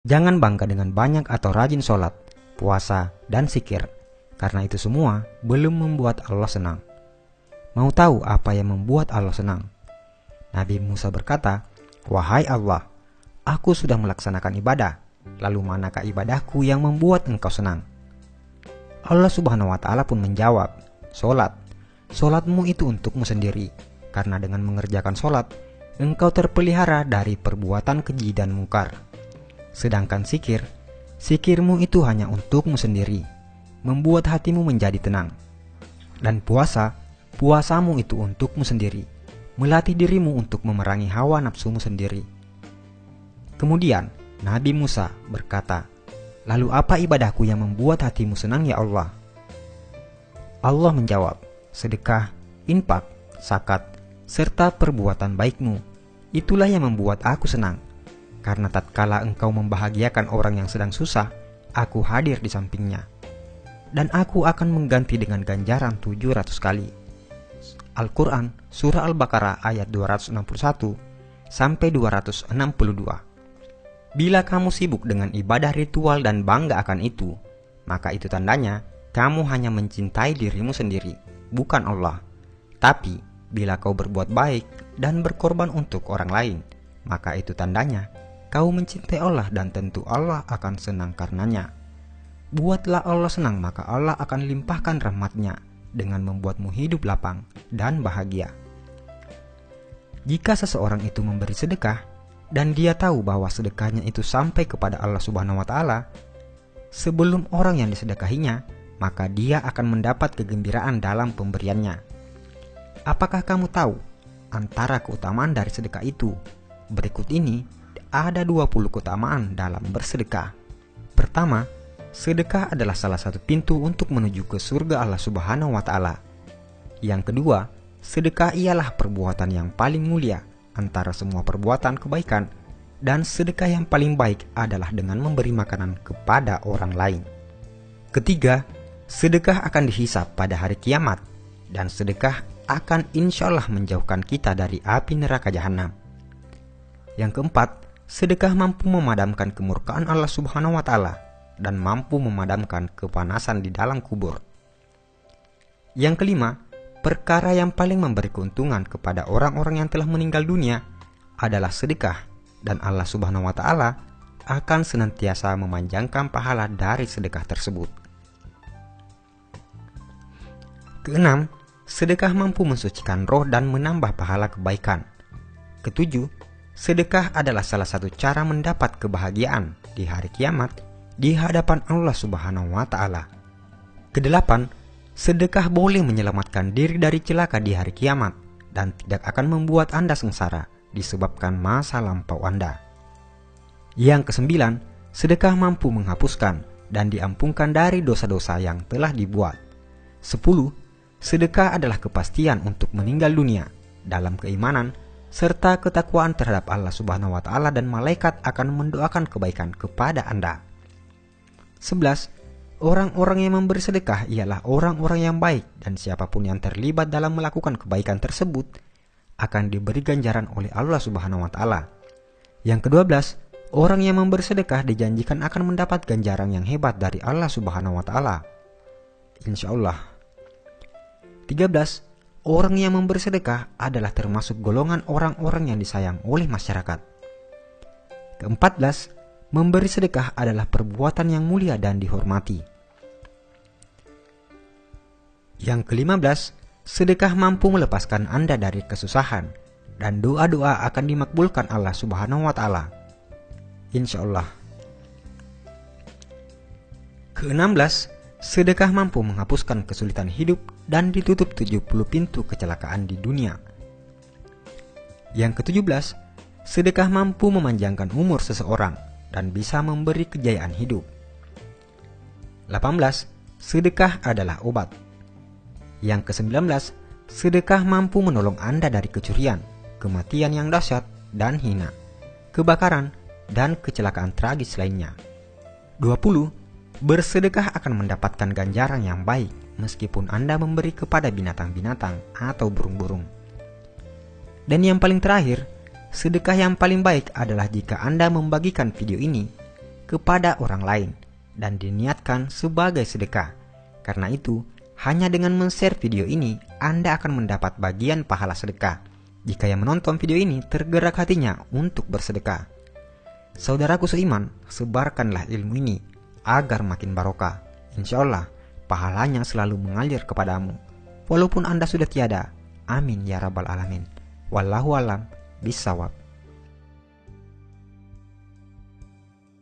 Jangan bangga dengan banyak atau rajin sholat, puasa, dan zikir, karena itu semua belum membuat Allah senang. Mau tahu apa yang membuat Allah senang? Nabi Musa berkata, "Wahai Allah, aku sudah melaksanakan ibadah, lalu manakah ibadahku yang membuat engkau senang?" Allah Subhanahu wa Ta'ala pun menjawab, "Sholat. Sholatmu itu untukmu sendiri, karena dengan mengerjakan sholat, engkau terpelihara dari perbuatan keji dan mungkar. Sedangkan zikir, zikirmu itu hanya untukmu sendiri, membuat hatimu menjadi tenang. Dan puasa, puasamu itu untukmu sendiri, melatih dirimu untuk memerangi hawa nafsumu sendiri." Kemudian Nabi Musa berkata, "Lalu apa ibadahku yang membuat hatimu senang ya Allah?" Allah menjawab, "Sedekah, infak, zakat, serta perbuatan baikmu. Itulah yang membuat aku senang. Karena tatkala engkau membahagiakan orang yang sedang susah, aku hadir di sampingnya. Dan aku akan mengganti dengan ganjaran 700 kali." Al-Quran Surah Al-Baqarah ayat 261 sampai 262. Bila kamu sibuk dengan ibadah ritual dan bangga akan itu, maka itu tandanya kamu hanya mencintai dirimu sendiri, bukan Allah. Tapi bila kau berbuat baik dan berkorban untuk orang lain, maka itu tandanya kau mencintai Allah dan tentu Allah akan senang karenanya. Buatlah Allah senang, maka Allah akan limpahkan rahmat-Nya dengan membuatmu hidup lapang dan bahagia. Jika seseorang itu memberi sedekah dan dia tahu bahwa sedekahnya itu sampai kepada Allah Subhanahu wa Ta'ala sebelum orang yang disedekahinya, maka dia akan mendapat kegembiraan dalam pemberiannya. Apakah kamu tahu antara keutamaan dari sedekah itu? Berikut ini ada 20 keutamaan dalam bersedekah. Pertama, sedekah adalah salah satu pintu untuk menuju ke surga Allah Subhanahu wa Ta'ala. Yang kedua, sedekah ialah perbuatan yang paling mulia antara semua perbuatan kebaikan, dan sedekah yang paling baik adalah dengan memberi makanan kepada orang lain. Ketiga, sedekah akan dihisab pada hari kiamat, dan sedekah akan insya Allah menjauhkan kita dari api neraka jahanam. Yang keempat, sedekah mampu memadamkan kemurkaan Allah Subhanahu wa Ta'ala dan mampu memadamkan kepanasan di dalam kubur. Yang kelima, perkara yang paling memberi keuntungan kepada orang-orang yang telah meninggal dunia adalah sedekah, dan Allah Subhanahu wa Ta'ala akan senantiasa memanjangkan pahala dari sedekah tersebut. Keenam, sedekah mampu mensucikan roh dan menambah pahala kebaikan. Ketujuh, sedekah adalah salah satu cara mendapat kebahagiaan di hari kiamat di hadapan Allah Subhanahu wa Ta'ala. Kedelapan, sedekah boleh menyelamatkan diri dari celaka di hari kiamat dan tidak akan membuat Anda sengsara disebabkan masa lampau Anda. Yang kesembilan, sedekah mampu menghapuskan dan diampunkan dari dosa-dosa yang telah dibuat. 10. Sedekah adalah kepastian untuk meninggal dunia dalam keimanan serta ketakwaan terhadap Allah Subhanahu wa Ta'ala, dan malaikat akan mendoakan kebaikan kepada Anda. 11. Orang-orang yang memberi sedekah ialah orang-orang yang baik, dan siapapun yang terlibat dalam melakukan kebaikan tersebut akan diberi ganjaran oleh Allah Subhanahu wa Ta'ala. Yang ke-12, orang yang memberi sedekah dijanjikan akan mendapat ganjaran yang hebat dari Allah Subhanahu wa Ta'ala, insya Allah. 13. Orang yang memberi sedekah adalah termasuk golongan orang-orang yang disayang oleh masyarakat. Ke-14, memberi sedekah adalah perbuatan yang mulia dan dihormati. Yang ke-15, sedekah mampu melepaskan Anda dari kesusahan, dan doa-doa akan dimakbulkan Allah Subhanahu wa Ta'ala, insya Allah. Ke-16, sedekah mampu menghapuskan kesulitan hidup dan ditutup 70 pintu kecelakaan di dunia. Yang ke-17, sedekah mampu memanjangkan umur seseorang dan bisa memberi kejayaan hidup. 18. Sedekah adalah obat. Yang ke-19, sedekah mampu menolong Anda dari kecurian, kematian yang dahsyat dan hina, kebakaran, dan kecelakaan tragis lainnya. 20. Bersedekah akan mendapatkan ganjaran yang baik meskipun Anda memberi kepada binatang-binatang atau burung-burung. Dan yang paling terakhir, sedekah yang paling baik adalah jika Anda membagikan video ini kepada orang lain dan diniatkan sebagai sedekah. Karena itu, hanya dengan men-share video ini, Anda akan mendapat bagian pahala sedekah jika yang menonton video ini tergerak hatinya untuk bersedekah. Saudaraku seiman, sebarkanlah ilmu ini agar makin barokah. Insya Allah, pahalanya selalu mengalir kepadamu, walaupun Anda sudah tiada. Amin ya rabbal alamin. Wallahu alam bisawab.